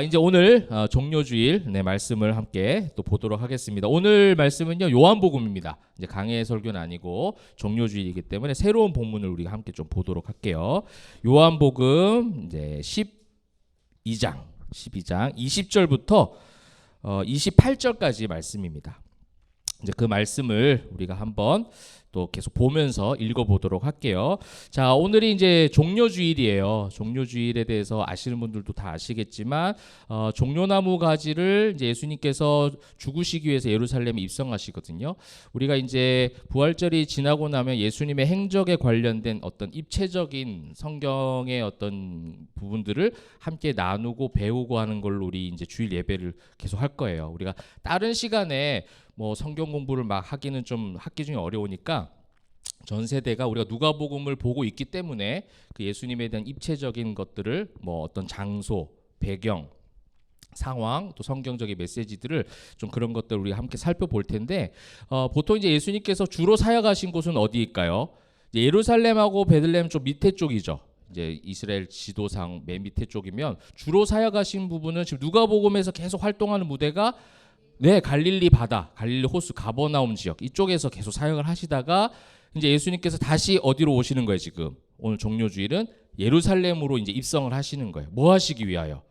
이제 오늘 종료주일 말씀을 함께 또 보도록 하겠습니다. 오늘 말씀은요 요한복음입니다. 이제 강해 설교는 아니고 종료주일이기 때문에 새로운 본문을 우리가 함께 좀 보도록 할게요. 요한복음 이제 12장 20절부터 28절까지 말씀입니다. 이제 그 말씀을 우리가 한번 또 계속 보면서 읽어보도록 할게요. 자, 오늘이 이제 종료주일이에요. 종료주일에 대해서 아시는 분들도 다 아시겠지만 종려나무 가지를 이제 예수님께서 죽으시기 위해서 예루살렘에 입성하시거든요. 우리가 이제 부활절이 지나고 나면 예수님의 행적에 관련된 어떤 입체적인 성경의 어떤 부분들을 함께 나누고 배우고 하는 걸로 우리 이제 주일 예배를 계속 할 거예요. 우리가 다른 시간에 뭐 성경 공부를 막 하기는 좀 학기 중에 어려우니까 전 세대가 우리가 누가복음을 보고 있기 때문에 그 예수님에 대한 입체적인 것들을 뭐 어떤 장소, 배경, 상황, 또 성경적인 메시지들을 좀 그런 것들 우리가 함께 살펴볼 텐데 보통 이제 예수님께서 주로 사역하신 곳은 어디일까요? 예루살렘하고 베들레헴 좀 밑에 쪽이죠. 이제 이스라엘 지도상 맨 밑에 쪽이면 주로 사역하신 부분은 지금 누가복음에서 계속 활동하는 무대가 갈릴리 바다, 갈릴리 호수, 가버나움 지역 이쪽에서 계속 사역을 하시다가 이제 예수님께서 다시 어디로 오시는 거예요, 지금. 오늘 종료주일은 예루살렘으로 이제 입성을 하시는 거예요. 뭐 하시기 위하여?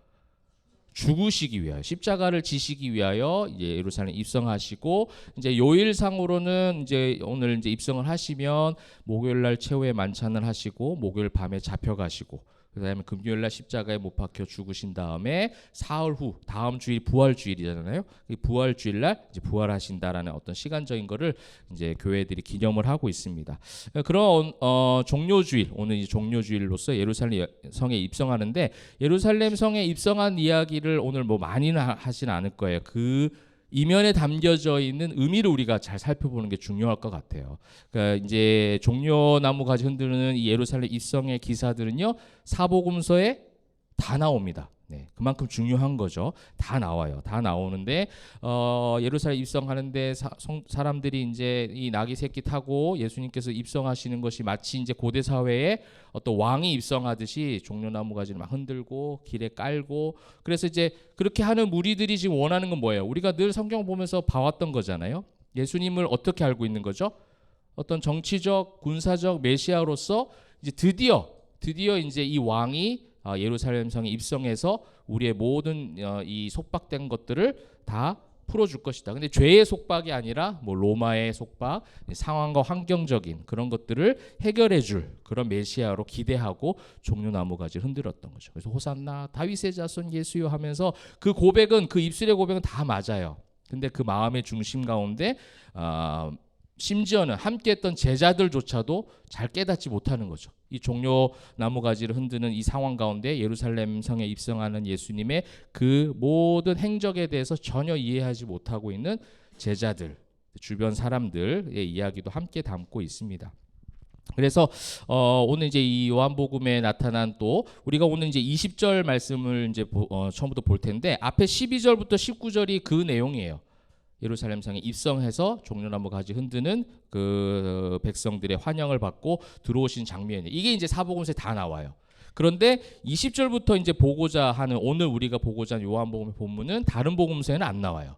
죽으시기 위하여, 십자가를 지시기 위하여 이제 예루살렘 입성하시고 이제 요일상으로는 이제 오늘 이제 입성을 하시면 목요일 날 최후의 만찬을 하시고 목요일 밤에 잡혀가시고 그다음에 금요일 날 십자가에 못 박혀 죽으신 다음에 사흘 후 다음 주일 부활주일이잖아요. 이 부활주일 날 이제 부활하신다라는 어떤 시간적인 거를 이제 교회들이 기념을 하고 있습니다. 그런 종료주일, 오늘 이 종료주일로서 예루살렘 성에 입성하는데 예루살렘 성에 입성한 이야기를 오늘 뭐 많이는 하진 않을 거예요. 그 이면에 담겨져 있는 의미를 우리가 잘 살펴보는 게 중요할 것 같아요. 그러니까 이제 종려나무 가지 흔드는 이 예루살렘 입성의 기사들은요 사복음서에 다 나옵니다. 그만큼 중요한 거죠. 다 나와요. 다 나오는데 예루살렘 입성하는데 사람들이 이제 이 나귀 새끼 타고 예수님께서 입성하시는 것이 마치 이제 고대 사회에 어떤 왕이 입성하듯이 종려나무 가지를 막 흔들고 길에 깔고 그래서 이제 그렇게 하는 무리들이 지금 원하는 건 뭐예요? 우리가 늘 성경 보면서 봐왔던 거잖아요. 예수님을 어떻게 알고 있는 거죠? 어떤 정치적, 군사적 메시아로서 이제 드디어 이제 이 왕이 예루살렘 성에 입성해서 우리의 모든 이 속박된 것들을 다 풀어줄 것이다. 근데 죄의 속박이 아니라 뭐 로마의 속박, 상황과 환경적인 그런 것들을 해결해줄 그런 메시아로 기대하고 종려나무 가지를 흔들었던 거죠. 그래서 호산나 다윗의 자손 예수여 하면서 그 고백은 그 입술의 고백은 다 맞아요. 근데 그 마음의 중심 가운데 심지어는 함께했던 제자들조차도 잘 깨닫지 못하는 거죠. 이 종려나무 가지를 흔드는 이 상황 가운데 예루살렘 성에 입성하는 예수님의 그 모든 행적에 대해서 전혀 이해하지 못하고 있는 제자들, 주변 사람들의 이야기도 함께 담고 있습니다. 그래서 오늘 이제 이 요한복음에 나타난 또 우리가 오늘 이제 20절 말씀을 이제 처음부터 볼 텐데 앞에 12절부터 19절이 그 내용이에요. 예루살렘 성에 입성해서 종려나무 가지 흔드는 그 백성들의 환영을 받고 들어오신 장면이에요. 이게 이제 사복음서에 다 나와요. 그런데 20절부터 이제 보고자 하는 오늘 우리가 보고자 하는 요한복음의 본문은 다른 복음서에는 안 나와요.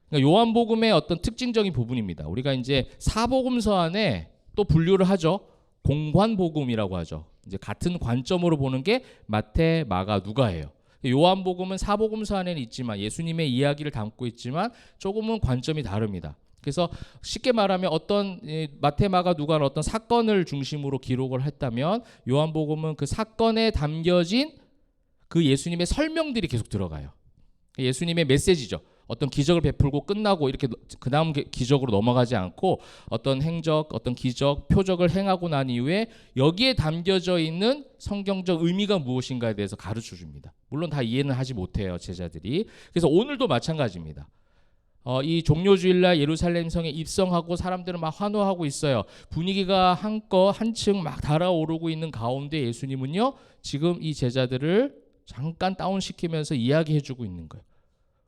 그러니까 요한복음의 어떤 특징적인 부분입니다. 우리가 이제 사복음서 안에 또 분류를 하죠. 공관복음이라고 하죠. 이제 같은 관점으로 보는 게 마태, 마가, 누가예요. 요한복음은 사복음서 안에는 있지만 예수님의 이야기를 담고 있지만 조금은 관점이 다릅니다. 그래서 쉽게 말하면 어떤 마태, 마가, 누가는 어떤 사건을 중심으로 기록을 했다면 요한복음은 그 사건에 담겨진 그 예수님의 설명들이 계속 들어가요. 예수님의 메시지죠. 어떤 기적을 베풀고 끝나고 이렇게 그 다음 기적으로 넘어가지 않고 어떤 행적, 어떤 기적, 표적을 행하고 난 이후에 여기에 담겨져 있는 성경적 의미가 무엇인가에 대해서 가르쳐 줍니다. 물론 다 이해는 하지 못해요, 제자들이. 그래서 오늘도 마찬가지입니다. 이 종료주일날 예루살렘 성에 입성하고 사람들은 막 환호하고 있어요. 분위기가 한층 막 달아오르고 있는 가운데 예수님은요 지금 이 제자들을 잠깐 다운시키면서 이야기해주고 있는 거예요.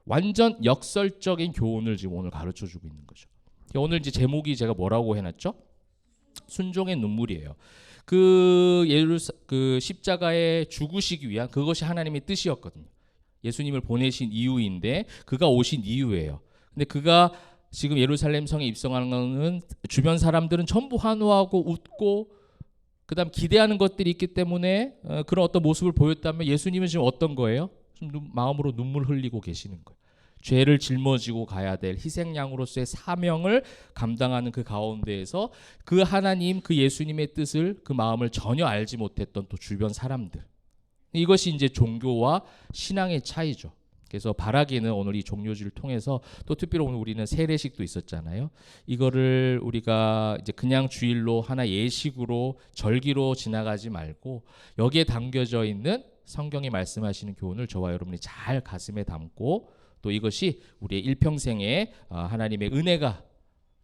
완전 역설적인 교훈을 지금 오늘 가르쳐주고 있는 거죠. 오늘 이제 제목이 제가 뭐라고 해놨죠? 순종의 눈물이에요. 그 십자가에 죽으시기 위한 그것이 하나님의 뜻이었거든요. 예수님을 보내신 이유인데 그가 오신 이유예요. 근데 그가 지금 예루살렘 성에 입성하는 거는 주변 사람들은 전부 환호하고 웃고 그다음 기대하는 것들이 있기 때문에 그런 어떤 모습을 보였다면 예수님은 지금 어떤 거예요? 좀 마음으로 눈물 흘리고 계시는 거예요. 죄를 짊어지고 가야 될 희생양으로서의 사명을 감당하는 그 가운데에서 그 하나님, 그 예수님의 뜻을, 그 마음을 전혀 알지 못했던 또 주변 사람들. 이것이 이제 종교와 신앙의 차이죠. 그래서 바라기는 오늘 이 종료주를 통해서 또 특별히 오늘 우리는 세례식도 있었잖아요. 이거를 우리가 이제 그냥 주일로 하나 예식으로 절기로 지나가지 말고 여기에 담겨져 있는 성경이 말씀하시는 교훈을 저와 여러분이 잘 가슴에 담고 또 이것이 우리의 일평생에 하나님의 은혜가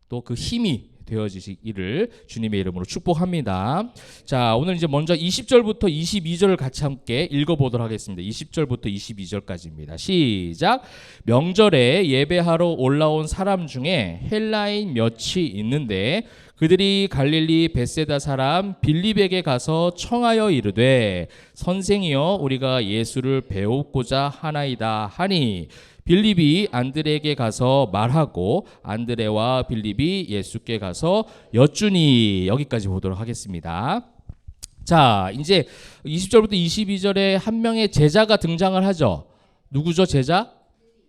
또 그 힘이 되어지시기를 주님의 이름으로 축복합니다. 자, 오늘 이제 먼저 20절부터 22절을 같이 함께 읽어보도록 하겠습니다. 20절부터 22절까지입니다. 시작. 명절에 예배하러 올라온 사람 중에 헬라인 몇이 있는데 그들이 갈릴리 벳세다 사람 빌립에게 가서 청하여 이르되 선생이여 우리가 예수를 배우고자 하나이다 하니 빌립이 안드레에게 가서 말하고 안드레와 빌립이 예수께 가서 여쭈니. 여기까지 보도록 하겠습니다. 자, 이제 20절부터 22절에 한 명의 제자가 등장을 하죠. 누구죠, 제자?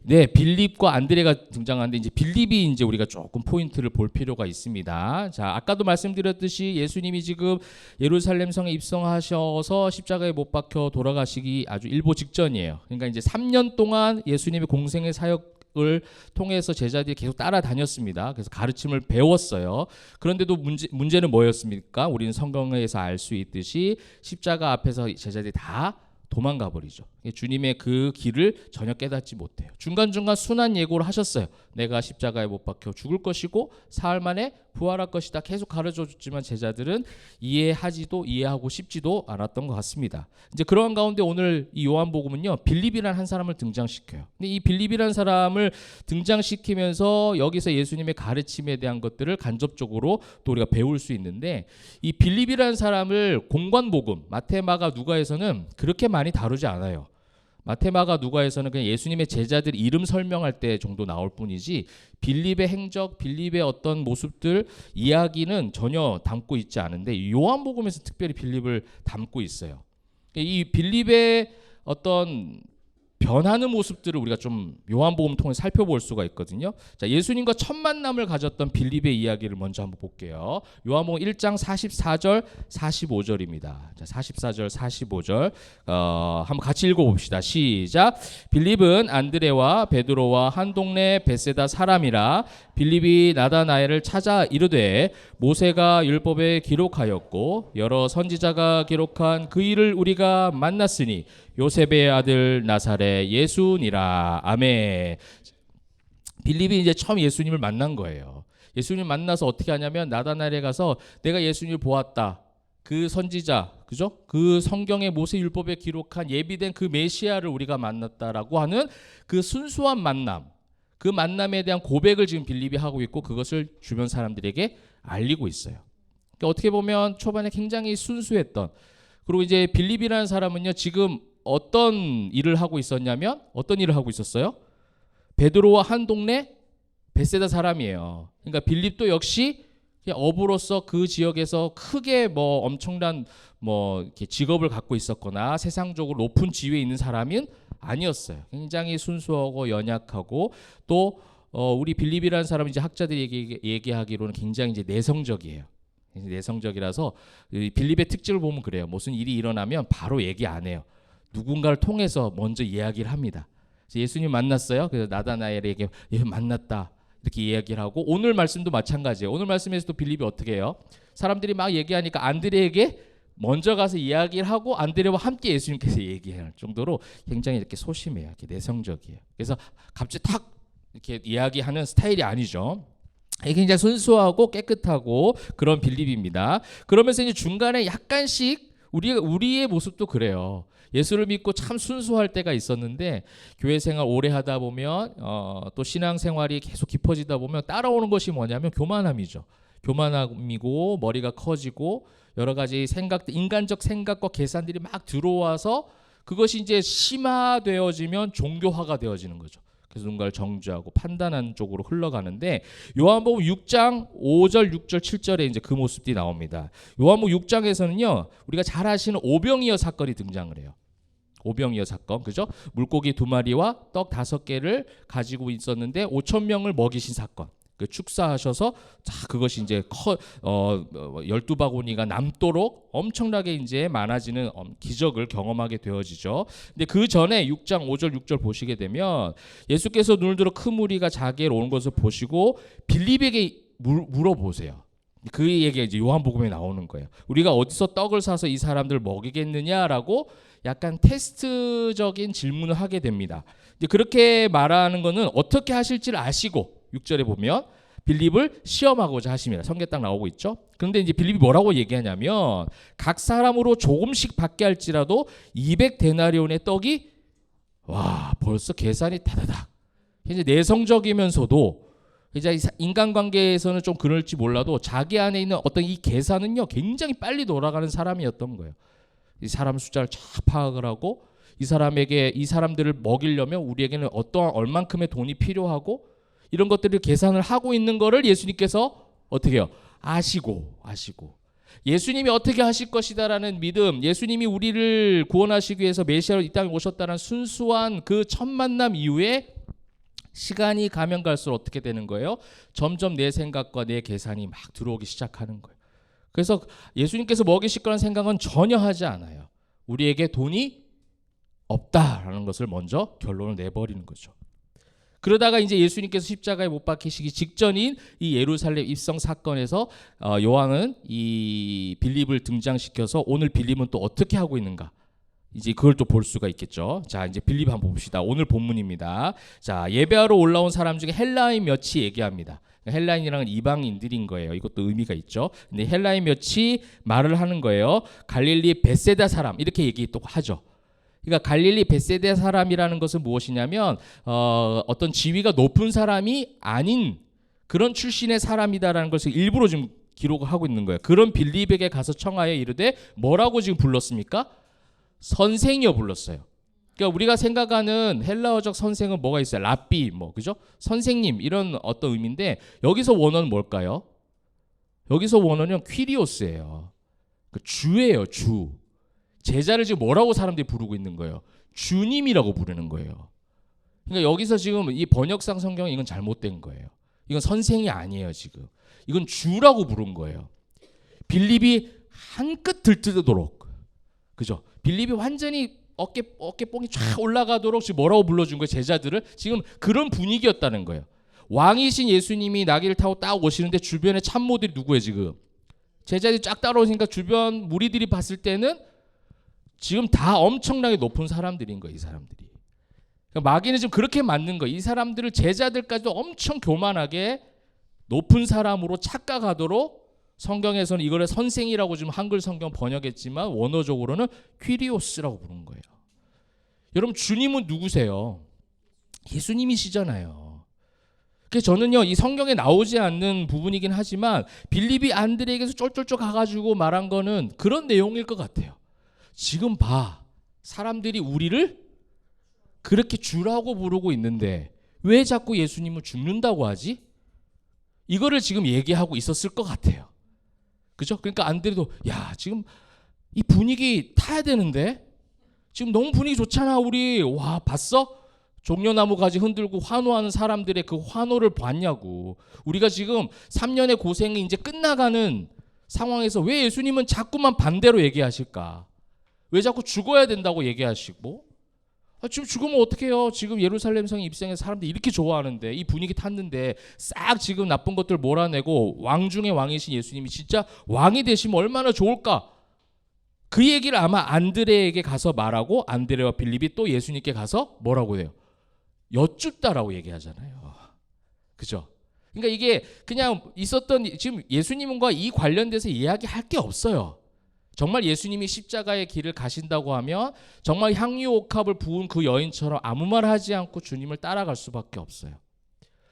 네, 빌립과 안드레가 등장하는데 이제 빌립이 이제 우리가 조금 포인트를 볼 필요가 있습니다. 자, 아까도 말씀드렸듯이 예수님이 지금 예루살렘 성에 입성하셔서 십자가에 못 박혀 돌아가시기 아주 일보 직전이에요. 그러니까 이제 3년 동안 예수님의 공생의 사역을 통해서 제자들이 계속 따라다녔습니다. 그래서 가르침을 배웠어요. 그런데도 문제는 뭐였습니까? 우리는 성경에서 알 수 있듯이 십자가 앞에서 제자들이 다 도망가 버리죠. 주님의 그 길을 전혀 깨닫지 못해요. 중간중간 순한 예고를 하셨어요. 내가 십자가에 못 박혀 죽을 것이고 사흘 만에 부활할 것이다. 계속 가르쳐줬지만 제자들은 이해하고 싶지도 않았던 것 같습니다. 이제 그러한 가운데 오늘 이 요한복음은요, 빌립이라는 한 사람을 등장시켜요. 근데 이 빌립이라는 사람을 등장시키면서 여기서 예수님의 가르침에 대한 것들을 간접적으로 또 우리가 배울 수 있는데 이 빌립이라는 사람을 공관복음 마태, 마가, 누가에서는 그렇게 많이 다루지 않아요. 마태, 마가, 누가에서는 그냥 예수님의 제자들 이름 설명할 때 정도 나올 뿐이지 빌립의 행적, 빌립의 어떤 모습들 이야기는 전혀 담고 있지 않은데 요한복음에서 특별히 빌립을 담고 있어요. 이 빌립의 어떤 변하는 모습들을 우리가 좀 요한복음 통해 살펴볼 수가 있거든요. 자, 예수님과 첫 만남을 가졌던 빌립의 이야기를 먼저 한번 볼게요. 요한복음 1장 44절 45절입니다. 자, 44절 45절 한번 같이 읽어봅시다. 시작. 빌립은 안드레와 베드로와 한 동네 벳세다 사람이라 빌립이 나다나엘을 찾아 이르되 모세가 율법에 기록하였고 여러 선지자가 기록한 그 일을 우리가 만났으니 요셉의 아들 나사렛 예수니라. 아멘. 빌립이 이제 처음 예수님을 만난 거예요. 예수님 만나서 어떻게 하냐면 나다나엘에 가서 내가 예수님을 보았다. 그 선지자, 그죠? 그 성경의 모세 율법에 기록한 예비된 그 메시아를 우리가 만났다라고 하는 그 순수한 만남. 그 만남에 대한 고백을 지금 빌립이 하고 있고 그것을 주변 사람들에게 알리고 있어요. 그러니까 어떻게 보면 초반에 굉장히 순수했던, 그리고 이제 빌립이라는 사람은요 지금 어떤 일을 하고 있었냐면 어떤 일을 하고 있었어요? 베드로와 한 동네 벳세다 사람이에요. 그러니까 빌립도 역시 어부로서 그 지역에서 크게 뭐 엄청난 뭐 이렇게 직업을 갖고 있었거나 세상적으로 높은 지위에 있는 사람은 아니었어요. 굉장히 순수하고 연약하고 또 우리 빌립이라는 사람은 이제 학자들이 얘기하기로는 굉장히 이제 내성적이에요. 내성적이라서 빌립의 특징을 보면 그래요. 무슨 일이 일어나면 바로 얘기 안 해요. 누군가를 통해서 먼저 이야기를 합니다. 예수님 만났어요. 그래서 나다나엘에게 만났다 이렇게 이야기를 하고 오늘 말씀도 마찬가지예요. 오늘 말씀에서도 빌립이 어떻게 해요? 사람들이 막 얘기하니까 안드레에게 먼저 가서 이야기를 하고 안드레와 함께 예수님께서 얘기할 정도로 굉장히 이렇게 소심해요. 이렇게 내성적이에요. 그래서 갑자기 탁 이렇게 이야기하는 스타일이 아니죠. 굉장히 순수하고 깨끗하고 그런 빌립입니다. 그러면서 이제 중간에 약간씩 우리의 모습도 그래요. 예수를 믿고 참 순수할 때가 있었는데 교회 생활 오래 하다 보면 또 신앙 생활이 계속 깊어지다 보면 따라오는 것이 뭐냐면 교만함이죠. 교만함이고 머리가 커지고 여러 가지 생각들, 인간적 생각과 계산들이 막 들어와서 그것이 이제 심화되어지면 종교화가 되어지는 거죠. 그래서 누군가를 정죄하고 판단하는 쪽으로 흘러가는데 요한복음 6장 5절, 6절, 7절에 이제 그 모습이 나옵니다. 요한복음 6장에서는요. 우리가 잘 아시는 오병이어 사건이 등장을 해요. 오병이어 사건, 그죠? 물고기 2마리와 떡 5개를 가지고 있었는데 5,000명을 먹이신 사건. 그 축사하셔서 그것이 이제 12바구니가 남도록 엄청나게 이제 많아지는 기적을 경험하게 되어지죠. 근데 그 전에 6장 5절 6절 보시게 되면 예수께서 눈을 들어 큰 무리가 자기에게 오는 것을 보시고 빌립에게 물어보세요. 그 얘기가 이제 요한복음에 나오는 거예요. 우리가 어디서 떡을 사서 이 사람들을 먹이겠느냐라고 약간 테스트적인 질문을 하게 됩니다. 이제 그렇게 말하는 거는 어떻게 하실지를 아시고 6절에 보면 빌립을 시험하고자 하십니다. 성경 딱 나오고 있죠. 그런데 이제 빌립이 뭐라고 얘기하냐면 각 사람으로 조금씩 받게 할지라도 200데나리온의 떡이 벌써 계산이 다다닥. 이제 내성적이면서도 이제 인간관계에서는 좀 그럴지 몰라도 자기 안에 있는 어떤 이 계산은요 굉장히 빨리 돌아가는 사람이었던 거예요. 이 사람 숫자를 쫙 파악을 하고 이 사람들을 먹이려면 우리에게는 어떠한 얼만큼의 돈이 필요하고 이런 것들을 계산을 하고 있는 거를 예수님께서 어떻게 해요? 아시고 예수님이 어떻게 하실 것이다라는 믿음, 예수님이 우리를 구원하시기 위해서 메시아로 이 땅에 오셨다는 순수한 그 첫 만남 이후에 시간이 가면 갈수록 어떻게 되는 거예요? 점점 내 생각과 내 계산이 막 들어오기 시작하는 거예요. 그래서 예수님께서 먹이실 거라는 생각은 전혀 하지 않아요. 우리에게 돈이 없다라는 것을 먼저 결론을 내버리는 거죠. 그러다가 이제 예수님께서 십자가에 못 박히시기 직전인 이 예루살렘 입성 사건에서 요한은 이 빌립을 등장시켜서 오늘 빌립은 또 어떻게 하고 있는가? 이제 그걸 또 볼 수가 있겠죠. 자, 이제 빌립 한번 봅시다. 오늘 본문입니다. 자, 예배하러 올라온 사람 중에 헬라인 몇이 얘기합니다. 헬라인이랑은 이방인들인 거예요. 이것도 의미가 있죠. 근데 헬라인 몇이 말을 하는 거예요. 갈릴리 벳세다 사람 이렇게 얘기 또 하죠. 그러니까 갈릴리 벳세다 사람이라는 것은 무엇이냐면 어떤 지위가 높은 사람이 아닌 그런 출신의 사람이다라는 것을 일부러 지금 기록을 하고 있는 거예요. 그런 빌립에게 가서 청하여 이르되 뭐라고 지금 불렀습니까? 선생이여 불렀어요. 그러니까 우리가 생각하는 헬라어적 선생은 뭐가 있어요? 랍비, 그죠? 선생님 이런 어떤 의미인데 여기서 원어는 뭘까요? 여기서 원어는 퀴리오스예요. 그 주예요, 주. 제자를 지금 뭐라고 사람들이 부르고 있는 거예요? 주님이라고 부르는 거예요. 그러니까 여기서 지금 이 번역상 성경은 이건 잘못된 거예요. 이건 선생이 아니에요, 지금. 이건 주라고 부른 거예요. 빌립이 한껏 들뜨도록, 그죠? 빌립이 완전히 어깨뽕이 쫙 올라가도록 지금 뭐라고 불러준 거예요? 제자들을 지금 그런 분위기였다는 거예요. 왕이신 예수님이 나귀를 타고 딱 오시는데 주변에 참모들이 누구예요 지금? 제자들이 쫙 따라오니까 주변 무리들이 봤을 때는 지금 다 엄청나게 높은 사람들인 거예요. 이 사람들이. 그러니까 마귀는 지금 그렇게 만든 거예요. 이 사람들을 제자들까지도 엄청 교만하게 높은 사람으로 착각하도록 성경에서는 이거를 선생이라고 지금 한글 성경 번역했지만 원어적으로는 퀴리오스라고 부른 거예요. 여러분 주님은 누구세요? 예수님이시잖아요. 그래서 저는요 이 성경에 나오지 않는 부분이긴 하지만 빌립이 안드레에게서 쫄쫄쫄 가가지고 말한 거는 그런 내용일 것 같아요. 지금 봐, 사람들이 우리를 그렇게 주라고 부르고 있는데 왜 자꾸 예수님은 죽는다고 하지? 이거를 지금 얘기하고 있었을 것 같아요. 그죠? 그러니까 안드레도 야 지금 이 분위기 타야 되는데 지금 너무 분위기 좋잖아 우리. 와 봤어? 종려나무 가지 흔들고 환호하는 사람들의 그 환호를 봤냐고. 우리가 지금 3년의 고생이 이제 끝나가는 상황에서 왜 예수님은 자꾸만 반대로 얘기하실까? 왜 자꾸 죽어야 된다고 얘기하시고 지금 죽으면 어떡해요? 지금 예루살렘 성에 입성해서 사람들이 이렇게 좋아하는데 이 분위기 탔는데 싹 지금 나쁜 것들 몰아내고 왕 중의 왕이신 예수님이 진짜 왕이 되시면 얼마나 좋을까? 그 얘기를 아마 안드레에게 가서 말하고 안드레와 빌립이 또 예수님께 가서 뭐라고 해요? 여쭙다라고 얘기하잖아요. 그죠? 그러니까 이게 그냥 있었던 지금 예수님과 이 관련돼서 이야기할 게 없어요. 정말 예수님이 십자가의 길을 가신다고 하면 정말 향유 옥합을 부은 그 여인처럼 아무 말 하지 않고 주님을 따라갈 수밖에 없어요.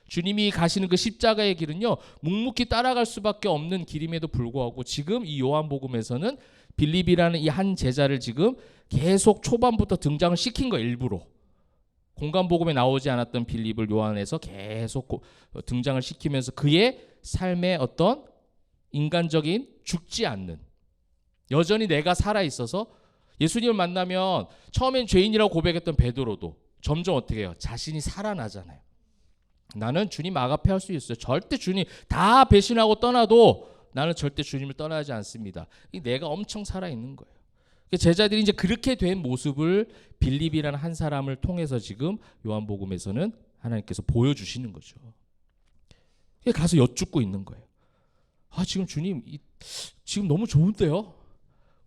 주님이 가시는 그 십자가의 길은요 묵묵히 따라갈 수밖에 없는 길임에도 불구하고 지금 이 요한복음에서는 빌립이라는 이 한 제자를 지금 계속 초반부터 등장을 시킨 거 일부러. 공간복음에 나오지 않았던 빌립을 요한에서 계속 등장을 시키면서 그의 삶의 어떤 인간적인 죽지 않는, 여전히 내가 살아있어서 예수님을 만나면 처음엔 죄인이라고 고백했던 베드로도 점점 어떻게 해요? 자신이 살아나잖아요. 나는 주님 앞에 할 수 있어요. 절대 주님 다 배신하고 떠나도 나는 절대 주님을 떠나지 않습니다. 내가 엄청 살아있는 거예요. 제자들이 이제 그렇게 된 모습을 빌립이라는 한 사람을 통해서 지금 요한복음에서는 하나님께서 보여주시는 거죠. 가서 여쭙고 있는 거예요. 지금 주님 지금 너무 좋은데요?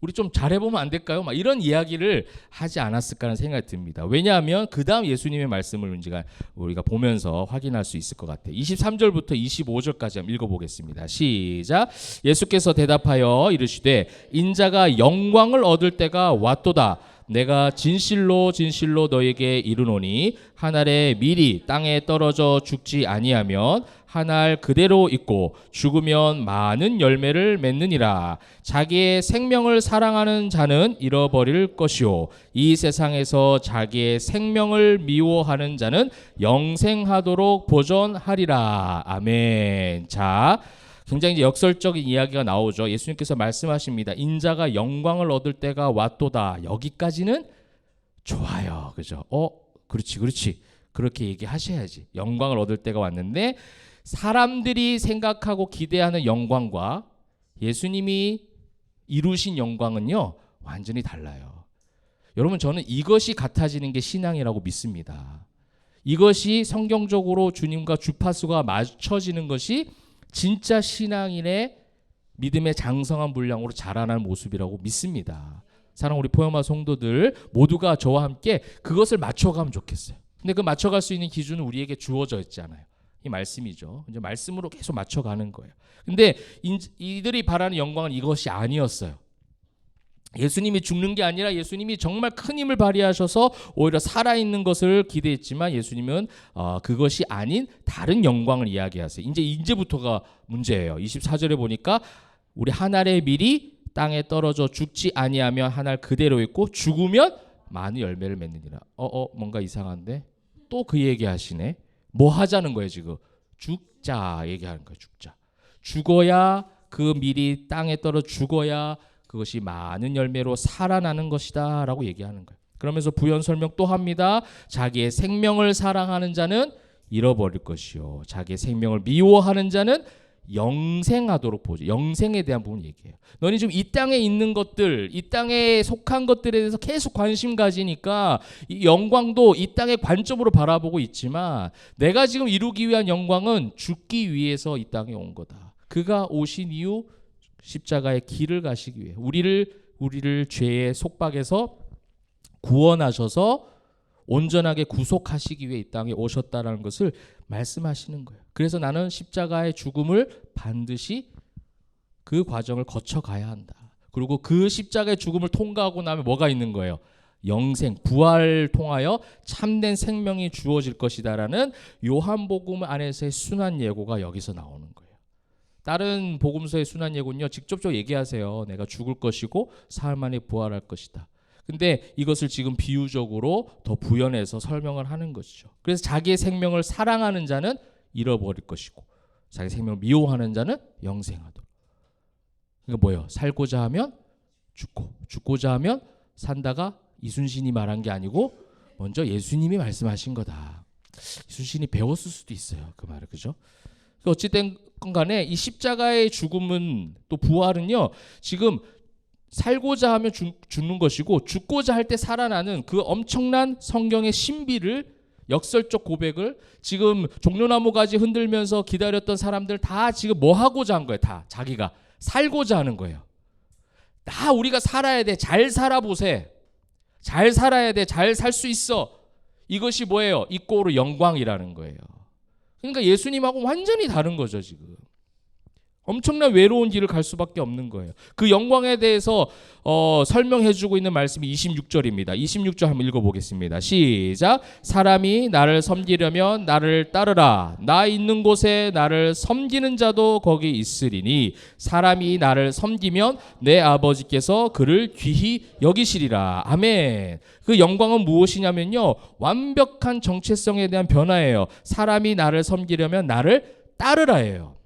우리 좀 잘해보면 안 될까요? 막 이런 이야기를 하지 않았을까 하는 생각이 듭니다. 왜냐하면 그 다음 예수님의 말씀을 우리가 보면서 확인할 수 있을 것 같아요. 23절부터 25절까지 한번 읽어보겠습니다. 시작. 예수께서 대답하여 이르시되 인자가 영광을 얻을 때가 왔도다. 내가 진실로 진실로 너에게 이르노니 한 알의 밀이 땅에 떨어져 죽지 아니하면 한 알 그대로 있고 죽으면 많은 열매를 맺느니라. 자기의 생명을 사랑하는 자는 잃어버릴 것이요 이 세상에서 자기의 생명을 미워하는 자는 영생하도록 보존하리라. 아멘. 자, 굉장히 이제 역설적인 이야기가 나오죠. 예수님께서 말씀하십니다. 인자가 영광을 얻을 때가 왔도다. 여기까지는 좋아요. 그죠? 그렇지. 그렇게 얘기하셔야지. 영광을 얻을 때가 왔는데 사람들이 생각하고 기대하는 영광과 예수님이 이루신 영광은요, 완전히 달라요. 여러분, 저는 이것이 같아지는 게 신앙이라고 믿습니다. 이것이 성경적으로 주님과 주파수가 맞춰지는 것이 진짜 신앙인의 믿음의 장성한 분량으로 자라나는 모습이라고 믿습니다. 사랑 우리 포여마 성도들 모두가 저와 함께 그것을 맞춰가면 좋겠어요. 근데 그 맞춰갈 수 있는 기준은 우리에게 주어져 있잖아요. 이 말씀이죠. 이제 말씀으로 계속 맞춰가는 거예요. 근데 이들이 바라는 영광은 이것이 아니었어요. 예수님이 죽는 게 아니라 예수님이 정말 큰 힘을 발휘하셔서 오히려 살아있는 것을 기대했지만 예수님은 그것이 아닌 다른 영광을 이야기하세요. 이제부터가 문제예요. 24절에 보니까 우리 한 알의 밀이 땅에 떨어져 죽지 아니하면 한 알 그대로 있고 죽으면 많은 열매를 맺느니라. 뭔가 이상한데 또 그 얘기하시네. 뭐 하자는 거예요 지금? 죽자 얘기하는 거예요. 죽어야 그 밀이 땅에 떨어 죽어야 그것이 많은 열매로 살아나는 것이다 라고 얘기하는 거예요. 그러면서 부연 설명 또 합니다. 자기의 생명을 사랑하는 자는 잃어버릴 것이요 자기의 생명을 미워하는 자는 영생하도록 보죠. 영생에 대한 부분 얘기해요. 너는 지금 이 땅에 있는 것들, 이 땅에 속한 것들에 대해서 계속 관심 가지니까 이 영광도 이 땅의 관점으로 바라보고 있지만 내가 지금 이루기 위한 영광은 죽기 위해서 이 땅에 온 거다. 그가 오신 이유 십자가의 길을 가시기 위해 우리를 죄의 속박에서 구원하셔서 온전하게 구속하시기 위해 이 땅에 오셨다라는 것을 말씀하시는 거예요. 그래서 나는 십자가의 죽음을 반드시 그 과정을 거쳐가야 한다. 그리고 그 십자가의 죽음을 통과하고 나면 뭐가 있는 거예요? 영생, 부활을 통하여 참된 생명이 주어질 것이다라는 요한복음 안에서의 순환 예고가 여기서 나오는 거예요. 다른 복음서의 순환 예고는요, 직접적으로 얘기하세요. 내가 죽을 것이고 사흘 만에 부활할 것이다. 근데 이것을 지금 비유적으로 더 부연해서 설명을 하는 것이죠. 그래서 자기의 생명을 사랑하는 자는 잃어버릴 것이고 자기 생명을 미워하는 자는 영생하도록. 그러니까 뭐예요? 살고자 하면 죽고 죽고자 하면 산다가 이순신이 말한 게 아니고 먼저 예수님이 말씀하신 거다. 이순신이 배웠을 수도 있어요. 그 말을. 그죠? 어찌된 간에 이 십자가의 죽음은 또 부활은요. 지금 살고자 하면 죽는 것이고 죽고자 할 때 살아나는 그 엄청난 성경의 신비를 역설적 고백을 지금 종려나무 가지 흔들면서 기다렸던 사람들 다 지금 뭐 하고자 한 거예요? 다 자기가 살고자 하는 거예요. 다 우리가 살아야 돼. 잘 살아보세. 잘 살아야 돼. 잘 살 수 있어. 이것이 뭐예요? 이꼬르 영광이라는 거예요. 그러니까 예수님하고 완전히 다른 거죠 지금. 엄청난 외로운 길을 갈 수밖에 없는 거예요. 그 영광에 대해서 설명해주고 있는 말씀이 26절입니다. 26절 한번 읽어보겠습니다. 시작. 사람이 나를 섬기려면 나를 따르라. 나 있는 곳에 나를 섬기는 자도 거기 있으리니 사람이 나를 섬기면 내 아버지께서 그를 귀히 여기시리라. 아멘. 그 영광은 무엇이냐면요, 완벽한 정체성에 대한 변화예요. 사람이 나를 섬기려면 나를 따르라예요.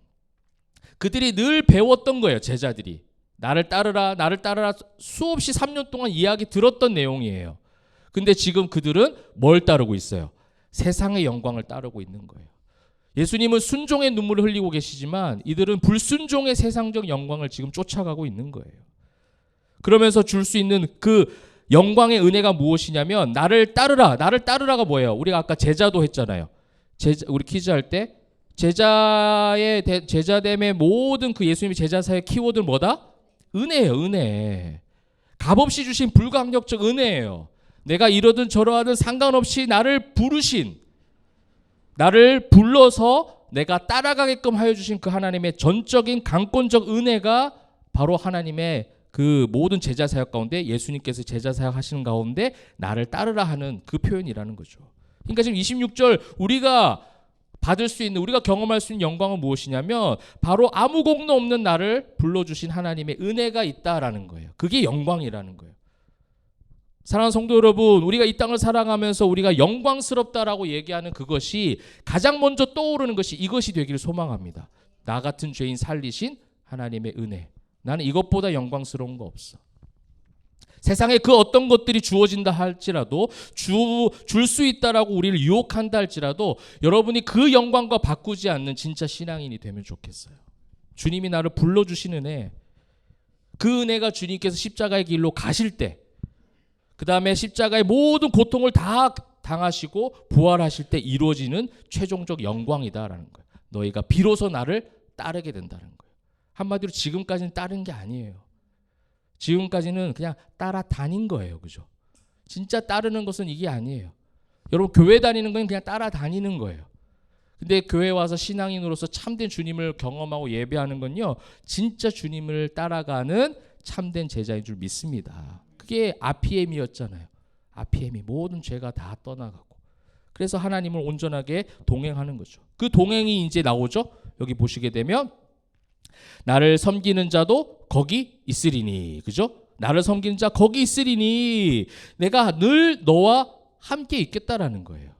그들이 늘 배웠던 거예요. 제자들이 나를 따르라 나를 따르라 수없이 3년 동안 이야기 들었던 내용이에요. 근데 지금 그들은 뭘 따르고 있어요? 세상의 영광을 따르고 있는 거예요. 예수님은 순종의 눈물을 흘리고 계시지만 이들은 불순종의 세상적 영광을 지금 쫓아가고 있는 거예요. 그러면서 줄 수 있는 그 영광의 은혜가 무엇이냐면 나를 따르라. 나를 따르라가 뭐예요? 우리가 아까 제자도 했잖아요. 우리 퀴즈 할 때 제자됨의 모든 그 예수님의 제자사의 키워드는 뭐다? 은혜예요. 은혜. 값없이 주신 불강력적 은혜예요. 내가 이러든 저러하든 상관없이 나를 부르신, 나를 불러서 내가 따라가게끔 하여 주신 그 하나님의 전적인 강권적 은혜가 바로 하나님의 그 모든 제자사역 가운데, 예수님께서 제자사역 하시는 가운데 나를 따르라 하는 그 표현이라는 거죠. 그러니까 지금 26절 우리가 받을 수 있는, 우리가 경험할 수 있는 영광은 무엇이냐면 바로 아무 공로 없는 나를 불러주신 하나님의 은혜가 있다라는 거예요. 그게 영광이라는 거예요. 사랑하는 성도 여러분, 우리가 이 땅을 살아가면서 우리가 영광스럽다라고 얘기하는 그것이 가장 먼저 떠오르는 것이 이것이 되기를 소망합니다. 나 같은 죄인 살리신 하나님의 은혜. 나는 이것보다 영광스러운 거 없어. 세상에 그 어떤 것들이 주어진다 할지라도, 줄 수 있다라고 우리를 유혹한다 할지라도 여러분이 그 영광과 바꾸지 않는 진짜 신앙인이 되면 좋겠어요. 주님이 나를 불러주시는 은혜, 그 은혜가 주님께서 십자가의 길로 가실 때, 그 다음에 십자가의 모든 고통을 다 당하시고 부활하실 때 이루어지는 최종적 영광이다라는 거예요. 너희가 비로소 나를 따르게 된다는 거예요. 한마디로 지금까지는 따른 게 아니에요. 지금까지는 그냥 따라다닌 거예요. 그죠? 진짜 따르는 것은 이게 아니에요. 여러분, 교회 다니는 건 그냥 따라다니는 거예요. 근데 교회 와서 신앙인으로서 참된 주님을 경험하고 예배하는 건요, 진짜 주님을 따라가는 참된 제자인 줄 믿습니다. 그게 RPM이었잖아요. RPM이 모든 죄가 다 떠나가고, 그래서 하나님을 온전하게 동행하는 거죠. 그 동행이 이제 나오죠. 여기 보시게 되면 나를 섬기는 자도 거기 있으리니, 그죠? 나를 섬기는 자 거기 있으리니 내가 늘 너와 함께 있겠다라는 거예요.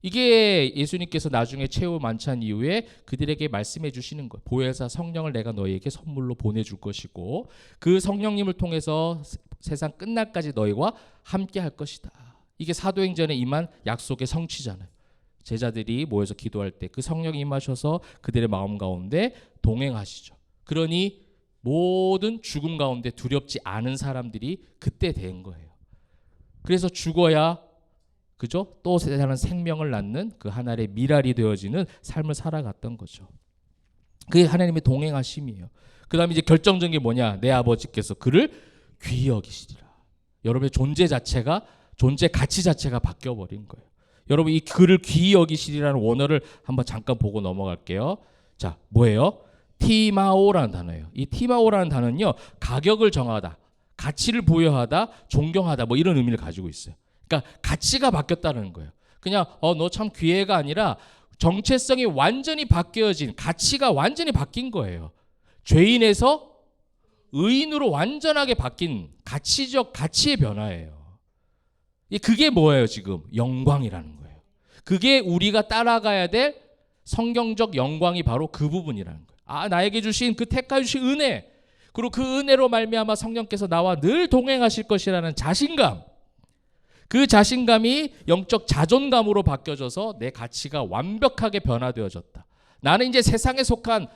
이게 예수님께서 나중에 최후 만찬 이후에 그들에게 말씀해 주시는 거예요. 보혜사 성령을 내가 너희에게 선물로 보내줄 것이고 그 성령님을 통해서 세상 끝날까지 너희와 함께 할 것이다. 이게 사도행전에 임한 약속의 성취잖아요. 제자들이 모여서 기도할 때 그 성령이 임하셔서 그들의 마음 가운데 동행하시죠. 그러니 모든 죽음 가운데 두렵지 않은 사람들이 그때 된 거예요. 그래서 죽어야, 그죠? 또 다른 생명을 낳는 그 하나의 미랄이 되어지는 삶을 살아갔던 거죠. 그게 하나님의 동행하심이에요. 그 다음에 이제 결정적인 게 뭐냐? 내 아버지께서 그를 귀히 여기시리라. 여러분의 존재 자체가, 존재 가치 자체가 바뀌어버린 거예요. 여러분, 이 그를 귀히 여기시리라는 원어를 한번 잠깐 보고 넘어갈게요. 자, 뭐예요? 티마오라는 단어예요. 이 티마오라는 단어는요, 가격을 정하다, 가치를 부여하다, 존경하다, 뭐 이런 의미를 가지고 있어요. 그러니까 가치가 바뀌었다는 거예요. 그냥 너 참 귀해가 아니라 정체성이 완전히 바뀌어진, 가치가 완전히 바뀐 거예요. 죄인에서 의인으로 완전하게 바뀐 가치적 가치의 변화예요. 그게 뭐예요? 지금 영광이라는 거예요. 그게 우리가 따라가야 될 성경적 영광이 바로 그 부분이라는 거예요. 아, 나에게 주신 그 택하여 주신 은혜, 그리고 그 은혜로 말미암아 성령께서 나와 늘 동행하실 것이라는 자신감, 그 자신감이 영적 자존감으로 바뀌어져서 내 가치가 완벽하게 변화되어졌다. 나는 이제 세상에 속한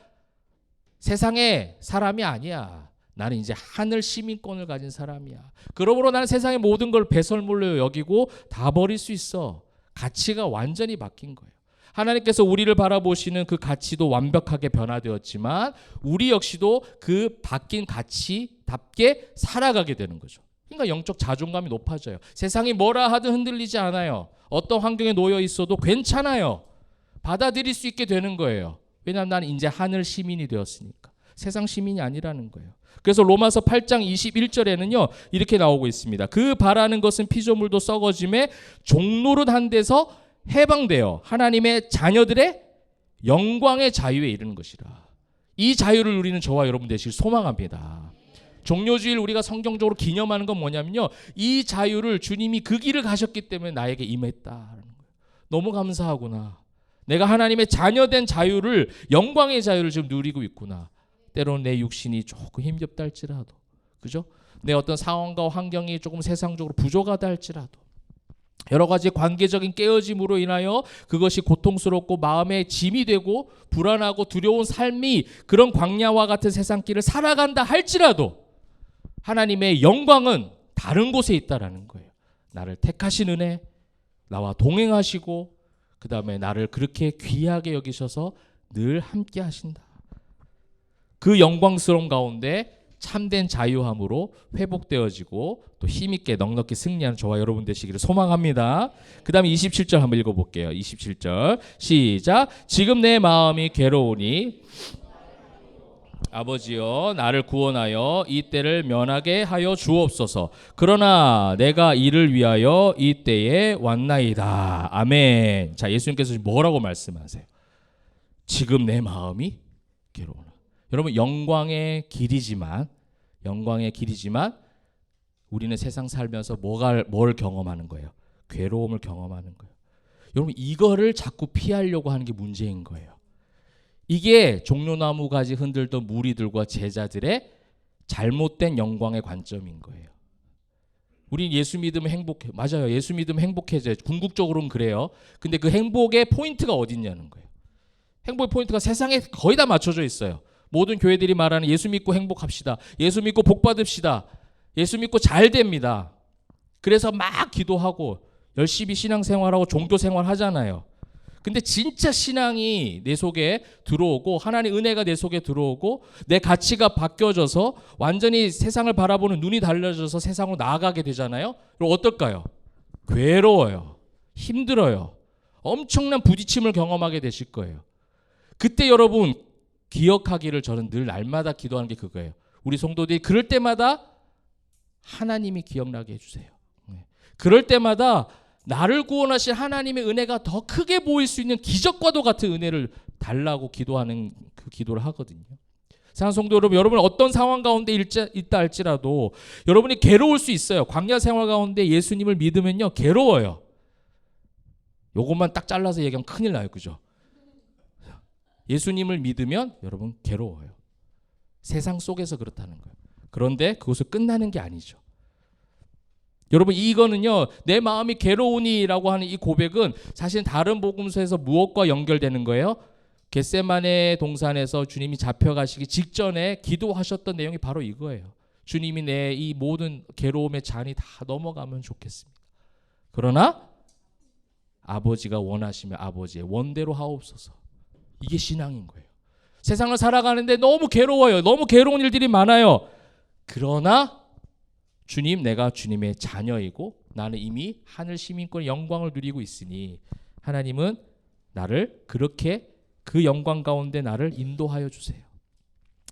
세상의 사람이 아니야. 나는 이제 하늘 시민권을 가진 사람이야. 그러므로 나는 세상의 모든 걸 배설물로 여기고 다 버릴 수 있어. 가치가 완전히 바뀐 거예요. 하나님께서 우리를 바라보시는 그 가치도 완벽하게 변화되었지만 우리 역시도 그 바뀐 가치답게 살아가게 되는 거죠. 그러니까 영적 자존감이 높아져요. 세상이 뭐라 하든 흔들리지 않아요. 어떤 환경에 놓여 있어도 괜찮아요. 받아들일 수 있게 되는 거예요. 왜냐하면 나는 이제 하늘 시민이 되었으니까. 세상 시민이 아니라는 거예요. 그래서 로마서 8장 21절에는요 이렇게 나오고 있습니다. 그 바라는 것은 피조물도 썩어짐에 종노릇한 데서 해방되어 하나님의 자녀들의 영광의 자유에 이르는 것이라. 이 자유를 누리는 저와 여러분 되시길 소망합니다. 종료주일 우리가 성경적으로 기념하는 건 뭐냐면요, 이 자유를 주님이 그 길을 가셨기 때문에 나에게 임했다라는 거예요. 너무 감사하구나. 내가 하나님의 자녀된 자유를, 영광의 자유를 지금 누리고 있구나. 때로는 내 육신이 조금 힘겹다 할지라도, 그죠? 내 어떤 상황과 환경이 조금 세상적으로 부족하다 할지라도, 여러 가지 관계적인 깨어짐으로 인하여 그것이 고통스럽고 마음에 짐이 되고 불안하고 두려운 삶이 그런 광야와 같은 세상길을 살아간다 할지라도 하나님의 영광은 다른 곳에 있다라는 거예요. 나를 택하신 은혜, 나와 동행하시고 그 다음에 나를 그렇게 귀하게 여기셔서 늘 함께 하신다. 그 영광스러운 가운데 참된 자유함으로 회복되어지고 또 힘있게 넉넉히 승리하는 저와 여러분 되시기를 소망합니다. 그 다음에 27절 한번 읽어볼게요. 27절 시작. 지금 내 마음이 괴로우니 아버지여 나를 구원하여 이 때를 면하게 하여 주옵소서. 그러나 내가 이를 위하여 이 때에 왔나이다. 아멘. 자, 예수님께서 뭐라고 말씀하세요? 지금 내 마음이 괴로우나. 여러분, 영광의 길이지만 우리는 세상 살면서 뭘 경험하는 거예요? 괴로움을 경험하는 거예요. 여러분, 이거를 자꾸 피하려고 하는 게 문제인 거예요. 이게 종려나무 가지 흔들던 무리들과 제자들의 잘못된 영광의 관점인 거예요. 우린 예수 믿으면 행복해. 맞아요. 예수 믿으면 행복해져요. 궁극적으로는 그래요. 근데 그 행복의 포인트가 어디 있냐는 거예요. 행복의 포인트가 세상에 거의 다 맞춰져 있어요. 모든 교회들이 말하는 예수 믿고 행복합시다. 예수 믿고 복 받읍시다. 예수 믿고 잘 됩니다. 그래서 막 기도하고 열심히 신앙생활하고 종교생활 하잖아요. 근데 진짜 신앙이 내 속에 들어오고 하나님의 은혜가 내 속에 들어오고 내 가치가 바뀌어져서 완전히 세상을 바라보는 눈이 달라져서 세상으로 나아가게 되잖아요. 그럼 어떨까요? 괴로워요. 힘들어요. 엄청난 부딪힘을 경험하게 되실 거예요. 그때 여러분 기억하기를 저는 늘 날마다 기도하는 게 그거예요. 우리 성도들이 그럴 때마다 하나님이 기억나게 해주세요. 그럴 때마다 나를 구원하신 하나님의 은혜가 더 크게 보일 수 있는 기적과도 같은 은혜를 달라고 기도하는 그 기도를 하거든요. 사랑하는 성도 여러분, 여러분 어떤 상황 가운데 있다 할지라도 여러분이 괴로울 수 있어요. 광야 생활 가운데 예수님을 믿으면요 괴로워요. 요것만 딱 잘라서 얘기하면 큰일 나요. 그죠? 예수님을 믿으면 여러분 괴로워요. 세상 속에서 그렇다는 거예요. 그런데 그것을 끝나는 게 아니죠. 여러분 이거는요, 내 마음이 괴로우니라고 하는 이 고백은 사실 다른 복음서에서 무엇과 연결되는 거예요? 겟세마네 동산에서 주님이 잡혀가시기 직전에 기도하셨던 내용이 바로 이거예요. 주님이 내 이 모든 괴로움의 잔이 다 넘어가면 좋겠습니다. 그러나 아버지가 원하시면 아버지의 원대로 하옵소서. 이게 신앙인 거예요. 세상을 살아가는데 너무 괴로워요. 너무 괴로운 일들이 많아요. 그러나 주님, 내가 주님의 자녀이고 나는 이미 하늘 시민권의 영광을 누리고 있으니 하나님은 나를 그렇게 그 영광 가운데 나를 인도하여 주세요.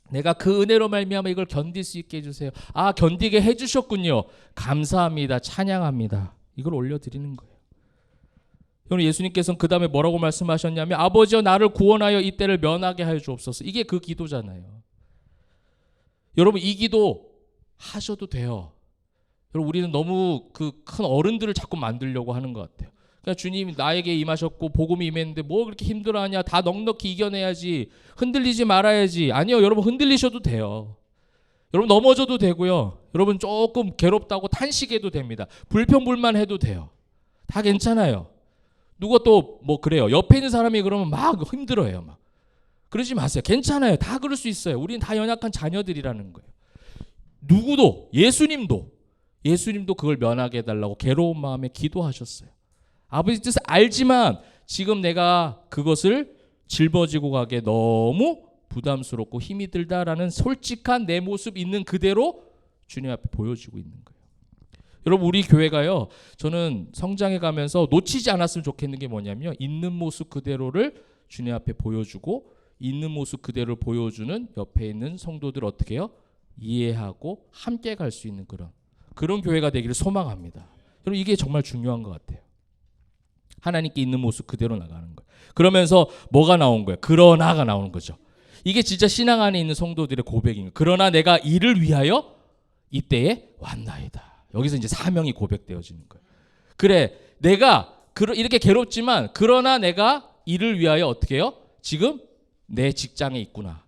내가 그 은혜로 말미암아 이걸 견딜 수 있게 해주세요. 아, 견디게 해주셨군요. 감사합니다. 찬양합니다. 이걸 올려드리는 거예요. 여러분 예수님께서는 그 다음에 뭐라고 말씀하셨냐면 아버지여 나를 구원하여 이 때를 면하게 하여 주옵소서. 이게 그 기도잖아요. 여러분 이 기도 하셔도 돼요. 여러분 우리는 너무 그 큰 어른들을 자꾸 만들려고 하는 것 같아요. 그러니까 주님 나에게 임하셨고 복음이 임했는데 뭐 그렇게 힘들어하냐. 다 넉넉히 이겨내야지. 흔들리지 말아야지. 아니요. 여러분 흔들리셔도 돼요. 여러분 넘어져도 되고요. 여러분 조금 괴롭다고 탄식해도 됩니다. 불평불만해도 돼요. 다 괜찮아요. 누가 또 뭐 그래요. 옆에 있는 사람이 그러면 막 힘들어해요. 막. 그러지 마세요. 괜찮아요. 다 그럴 수 있어요. 우리는 다 연약한 자녀들이라는 거예요. 누구도 예수님도 그걸 면하게 해달라고 괴로운 마음에 기도하셨어요. 아버지 뜻을 알지만 지금 내가 그것을 짊어지고 가기에 너무 부담스럽고 힘이 들다라는 솔직한 내 모습 있는 그대로 주님 앞에 보여주고 있는 거예요. 여러분 우리 교회가요. 저는 성장해 가면서 놓치지 않았으면 좋겠는 게 뭐냐면 있는 모습 그대로를 주님 앞에 보여주고 있는 모습 그대로 보여주는 옆에 있는 성도들 어떻게 해요? 이해하고 함께 갈 수 있는 그런 교회가 되기를 소망합니다. 여러분 이게 정말 중요한 것 같아요. 하나님께 있는 모습 그대로 나가는 거예요. 그러면서 뭐가 나온 거예요? 그러나가 나오는 거죠. 이게 진짜 신앙 안에 있는 성도들의 고백인 거예요. 그러나 내가 이를 위하여 이때에 왔나이다. 여기서 이제 사명이 고백되어지는 거예요. 그래, 내가 이렇게 괴롭지만 그러나 내가 이를 위하여 어떻게 해요? 지금 내 직장에 있구나.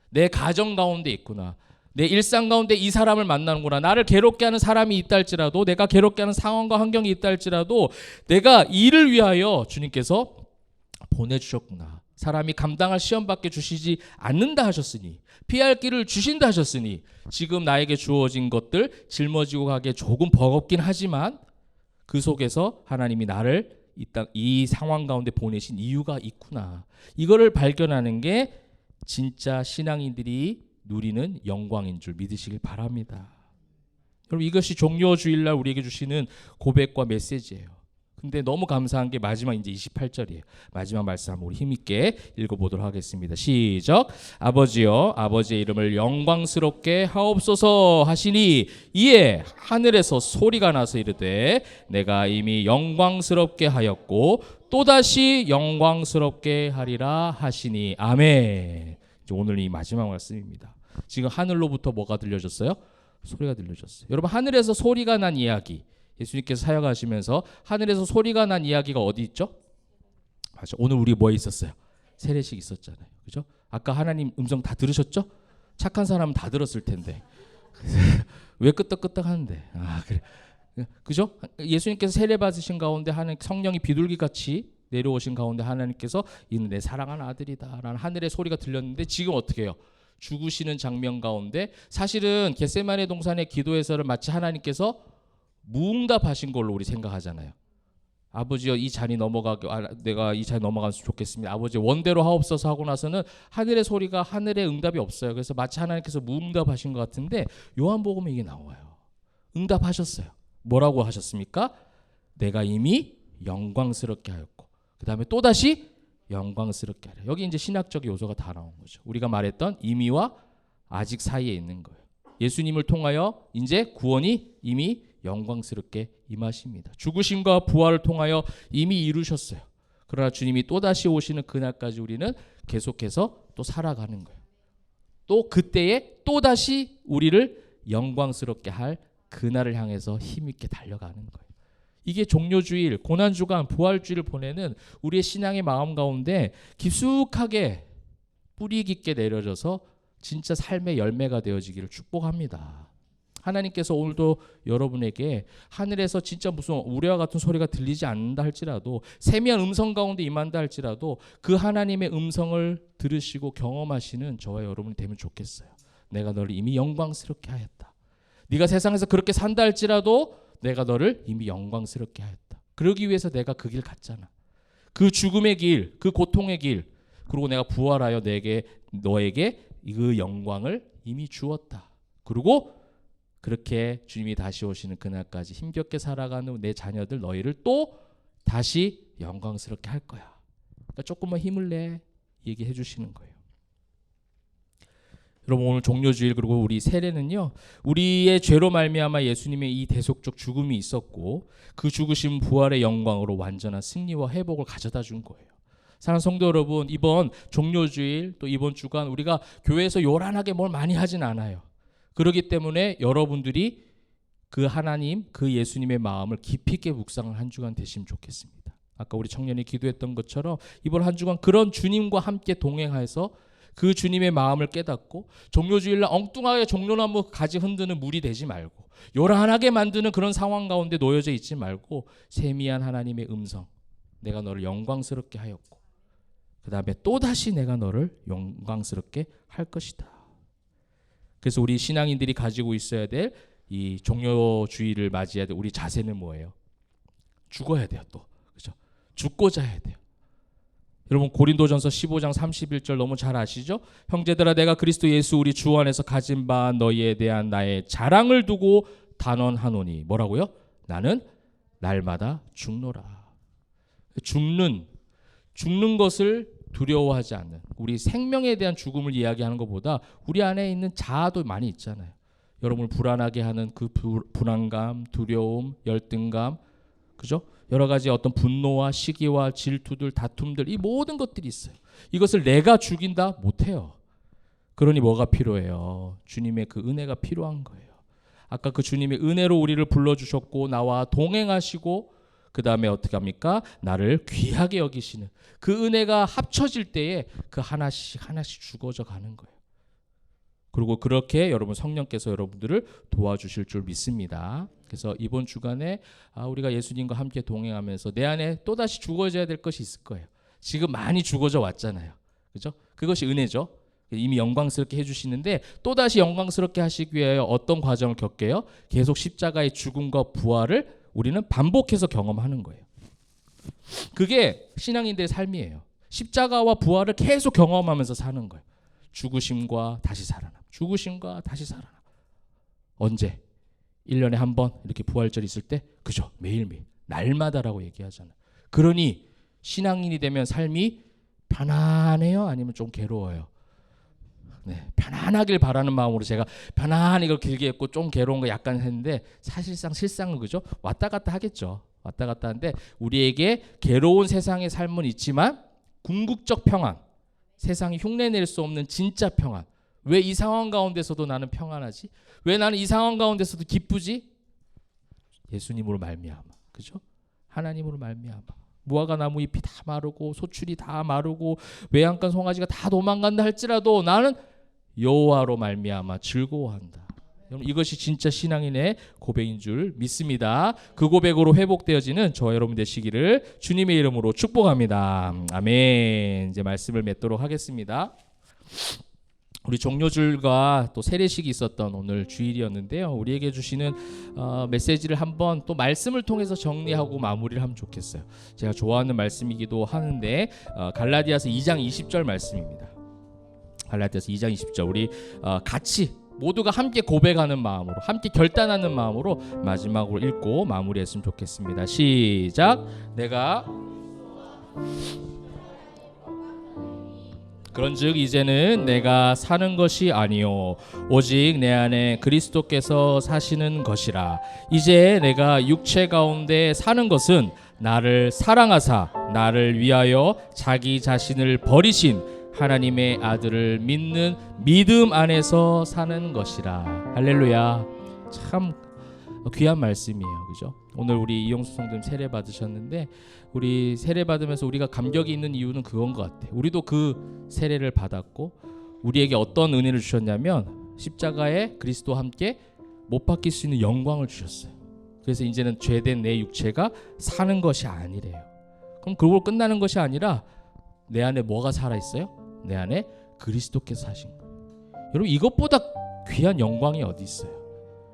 내 가정 가운데 있구나. 내 일상 가운데 이 사람을 만나는구나. 나를 괴롭게 하는 사람이 있다 할지라도, 내가 괴롭게 하는 상황과 환경이 있다 할지라도 내가 이를 위하여 주님께서 보내주셨구나. 사람이 감당할 시험밖에 주시지 않는다 하셨으니, 피할 길을 주신다 하셨으니, 지금 나에게 주어진 것들 짊어지고 가기에 조금 버겁긴 하지만 그 속에서 하나님이 나를 이 상황 가운데 보내신 이유가 있구나. 이거를 발견하는 게 진짜 신앙인들이 누리는 영광인 줄 믿으시길 바랍니다. 여러분 이것이 종료주일날 우리에게 주시는 고백과 메시지예요. 근데 너무 감사한 게 마지막 이제 28절이에요. 마지막 말씀 한번 우리 힘있게 읽어보도록 하겠습니다. 시작. 아버지여, 아버지의 이름을 영광스럽게 하옵소서 하시니 이에 하늘에서 소리가 나서 이르되 내가 이미 영광스럽게 하였고 또다시 영광스럽게 하리라 하시니 아멘. 오늘 이 마지막 말씀입니다. 지금 하늘로부터 뭐가 들려졌어요? 소리가 들려졌어요. 여러분 하늘에서 소리가 난 이야기, 예수님께서 사역하시면서 하늘에서 소리가 난 이야기가 어디 있죠? 맞아. 오늘 우리 뭐에 있었어요? 세례식 있었잖아요. 그죠? 아까 하나님 음성 다 들으셨죠? 착한 사람은 다 들었을 텐데 왜 끄떡끄떡 하는데? 그래. 그죠? 예수님께서 세례 받으신 가운데 하는 성령이 비둘기같이 내려오신 가운데 하나님께서 이는 내 사랑하는 아들이다 라는 하늘의 소리가 들렸는데 지금 어떻게 해요? 죽으시는 장면 가운데 사실은 겟세마네 동산의 기도에서는 마치 하나님께서 무응답하신 걸로 우리 생각하잖아요. 아버지여 이 잔이 내가 이 잔이 넘어가면 좋겠습니다. 아버지 원대로 하옵소서 하고 나서는 하늘의 소리가 하늘의 응답이 없어요. 그래서 마치 하나님께서 무응답하신 것 같은데 요한복음에 이게 나와요. 응답하셨어요. 뭐라고 하셨습니까? 내가 이미 영광스럽게 하였고 그 다음에 또다시 영광스럽게 하라. 여기 이제 신학적 요소가 다 나온 거죠. 우리가 말했던 이미와 아직 사이에 있는 거예요. 예수님을 통하여 이제 구원이 이미 영광스럽게 임하십니다. 죽으심과 부활을 통하여 이미 이루셨어요. 그러나 주님이 또다시 오시는 그날까지 우리는 계속해서 또 살아가는 거예요. 또 그때에 또다시 우리를 영광스럽게 할 그날을 향해서 힘있게 달려가는 거예요. 이게 종료주일, 고난주간, 부활주일을 보내는 우리의 신앙의 마음 가운데 깊숙하게 뿌리 깊게 내려져서 진짜 삶의 열매가 되어지기를 축복합니다. 하나님께서 오늘도 여러분에게 하늘에서 진짜 무슨 우레와 같은 소리가 들리지 않는다 할지라도 세미한 음성 가운데 임한다 할지라도 그 하나님의 음성을 들으시고 경험하시는 저와 여러분이 되면 좋겠어요. 내가 너를 이미 영광스럽게 하였다. 네가 세상에서 그렇게 산다 할지라도 내가 너를 이미 영광스럽게 하였다. 그러기 위해서 내가 그 길 갔잖아. 그 죽음의 길, 그 고통의 길, 그리고 내가 부활하여 너에게 그 영광을 이미 주었다. 그리고 그렇게 주님이 다시 오시는 그날까지 힘겹게 살아가는 내 자녀들 너희를 또 다시 영광스럽게 할 거야. 그러니까 조금만 힘을 내 얘기해 주시는 거예요. 여러분 오늘 종료주일 그리고 우리 세례는요. 우리의 죄로 말미암아 예수님의 이 대속적 죽음이 있었고 그 죽으심 부활의 영광으로 완전한 승리와 회복을 가져다 준 거예요. 사랑하는 성도 여러분 이번 종료주일 또 이번 주간 우리가 교회에서 요란하게 뭘 많이 하진 않아요. 그렇기 때문에 여러분들이 그 하나님, 그 예수님의 마음을 깊이 있게 묵상을 한 주간 되시면 좋겠습니다. 아까 우리 청년이 기도했던 것처럼 이번 한 주간 그런 주님과 함께 동행해서 그 주님의 마음을 깨닫고 종료주일날 엉뚱하게 종려나무 가지 흔드는 물이 되지 말고 요란하게 만드는 그런 상황 가운데 놓여져 있지 말고 세미한 하나님의 음성 내가 너를 영광스럽게 하였고 그 다음에 또다시 내가 너를 영광스럽게 할 것이다. 그래서 우리 신앙인들이 가지고 있어야 될 이 종료주의를 맞이해야 될 우리 자세는 뭐예요? 죽어야 돼요. 또 그렇죠? 죽고자 해야 돼요. 여러분 고린도전서 15장 31절 너무 잘 아시죠? 형제들아 내가 그리스도 예수 우리 주 안에서 가진 바 너희에 대한 나의 자랑을 두고 단언하노니 뭐라고요? 나는 날마다 죽노라. 죽는 것을 두려워하지 않는, 우리 생명에 대한 죽음을 이야기하는 것보다 우리 안에 있는 자아도 많이 있잖아요. 여러분을 불안하게 하는 그 불안감, 두려움, 열등감, 그죠? 여러 가지 어떤 분노와 시기와 질투들, 다툼들, 이 모든 것들이 있어요. 이것을 내가 죽인다? 못해요. 그러니 뭐가 필요해요? 주님의 그 은혜가 필요한 거예요. 아까 그 주님의 은혜로 우리를 불러주셨고 나와 동행하시고 그 다음에 어떻게 합니까? 나를 귀하게 여기시는 그 은혜가 합쳐질 때에 그 하나씩 죽어져 가는 거예요. 그리고 그렇게 여러분 성령께서 여러분들을 도와주실 줄 믿습니다. 그래서 이번 주간에 우리가 예수님과 함께 동행하면서 내 안에 또다시 죽어져야 될 것이 있을 거예요. 지금 많이 죽어져 왔잖아요. 그죠? 그것이 은혜죠. 이미 영광스럽게 해주시는데 또다시 영광스럽게 하시기 위해 어떤 과정을 겪게요? 계속 십자가의 죽음과 부활을 우리는 반복해서 경험하는 거예요. 그게 신앙인들의 삶이에요. 십자가와 부활을 계속 경험하면서 사는 거예요. 죽으심과 다시 살아남, 죽으심과 다시 살아남. 언제? 1년에 한 번 이렇게 부활절이 있을 때? 그죠? 매일매일 날마다라고 얘기하잖아요. 그러니 신앙인이 되면 삶이 편안해요? 아니면 좀 괴로워요? 네, 편안하길 바라는 마음으로 제가 편안히 이걸 길게 했고 좀 괴로운 거 약간 했는데 사실상 실상은 그죠? 왔다 갔다 하겠죠. 왔다 갔다 하는데 우리에게 괴로운 세상의 삶은 있지만 궁극적 평안, 세상이 흉내낼 수 없는 진짜 평안. 왜 이 상황 가운데서도 나는 평안하지? 왜 나는 이 상황 가운데서도 기쁘지? 예수님으로 말미암아, 그죠? 하나님으로 말미암아. 무화과 나무 잎이 다 마르고 소출이 다 마르고 외양간 송아지가 다 도망간다 할지라도 나는 여호와로 말미암아 즐거워한다. 여러분, 이것이 진짜 신앙인의 고백인 줄 믿습니다. 그 고백으로 회복되어지는 저와 여러분 되시기를 주님의 이름으로 축복합니다. 아멘. 이제 말씀을 맺도록 하겠습니다. 우리 종료줄과 또 세례식이 있었던 오늘 주일이었는데요. 우리에게 주시는 메시지를 한번 또 말씀을 통해서 정리하고 마무리를 하면 좋겠어요. 제가 좋아하는 말씀이기도 하는데 갈라디아서 2장 20절 말씀입니다. 갈라디아서 2장 20절 우리 같이 모두가 함께 고백하는 마음으로 함께 결단하는 마음으로 마지막으로 읽고 마무리했으면 좋겠습니다. 시작. 내가 그런즉 이제는 내가 사는 것이 아니요 오직 내 안에 그리스도께서 사시는 것이라. 이제 내가 육체 가운데 사는 것은 나를 사랑하사 나를 위하여 자기 자신을 버리신 하나님의 아들을 믿는 믿음 안에서 사는 것이라. 할렐루야. 참 귀한 말씀이에요. 그죠? 오늘 우리 이용수 성도님 세례 받으셨는데 우리 세례 받으면서 우리가 감격이 있는 이유는 그건 것 같아. 우리도 그 세례를 받았고 우리에게 어떤 은혜를 주셨냐면 십자가에 그리스도와 함께 못 박힐 수 있는 영광을 주셨어요. 그래서 이제는 죄된 내 육체가 사는 것이 아니래요. 그럼 그걸 끝나는 것이 아니라 내 안에 뭐가 살아있어요? 내 안에 그리스도께서 사신 거예요. 여러분 이것보다 귀한 영광이 어디 있어요?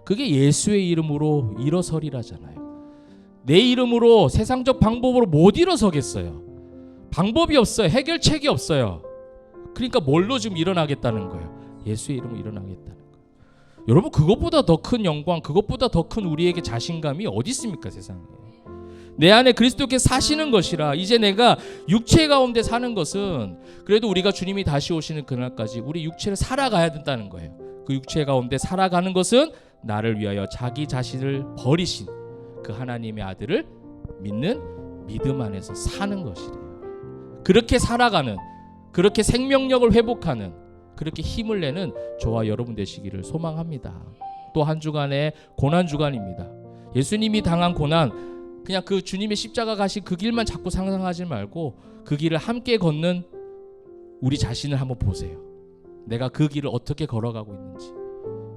그게 예수의 이름으로 일어서리라잖아요. 내 이름으로 세상적 방법으로 못 일어서겠어요. 방법이 없어요. 해결책이 없어요. 그러니까 뭘로 지금 일어나겠다는 거예요? 예수의 이름으로 일어나겠다는 거예요. 여러분 그것보다 더 큰 영광, 그것보다 더 큰 우리에게 자신감이 어디 있습니까 세상에. 내 안에 그리스도께서 사시는 것이라. 이제 내가 육체 가운데 사는 것은 그래도 우리가 주님이 다시 오시는 그날까지 우리 육체를 살아가야 된다는 거예요. 그 육체 가운데 살아가는 것은 나를 위하여 자기 자신을 버리신 그 하나님의 아들을 믿는 믿음 안에서 사는 것이래요. 그렇게 살아가는, 그렇게 생명력을 회복하는, 그렇게 힘을 내는 저와 여러분 되시기를 소망합니다. 또 한 주간의 고난 주간입니다. 예수님이 당한 고난, 그냥 그 주님의 십자가 가신 그 길만 자꾸 상상하지 말고 그 길을 함께 걷는 우리 자신을 한번 보세요. 내가 그 길을 어떻게 걸어가고 있는지.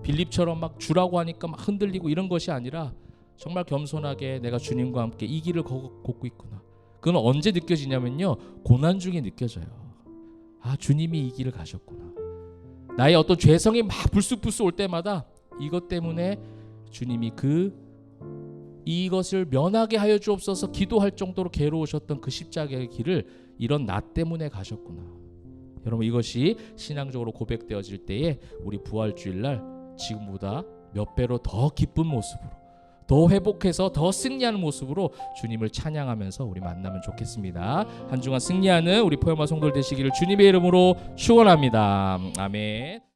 빌립처럼 막 주라고 하니까 막 흔들리고 이런 것이 아니라 정말 겸손하게 내가 주님과 함께 이 길을 걷고 있구나. 그건 언제 느껴지냐면요, 고난 중에 느껴져요. 아, 주님이 이 길을 가셨구나. 나의 어떤 죄성이 막 불쑥불쑥 올 때마다 이것 때문에 주님이 이것을 면하게 하여 주옵소서 기도할 정도로 괴로우셨던 그 십자가의 길을 이런 나 때문에 가셨구나. 여러분 이것이 신앙적으로 고백되어질 때에 우리 부활주일날 지금보다 몇 배로 더 기쁜 모습으로, 더 회복해서 더 승리하는 모습으로 주님을 찬양하면서 우리 만나면 좋겠습니다. 한 주간 승리하는 우리 포여마 성도들 되시기를 주님의 이름으로 축원합니다. 아멘.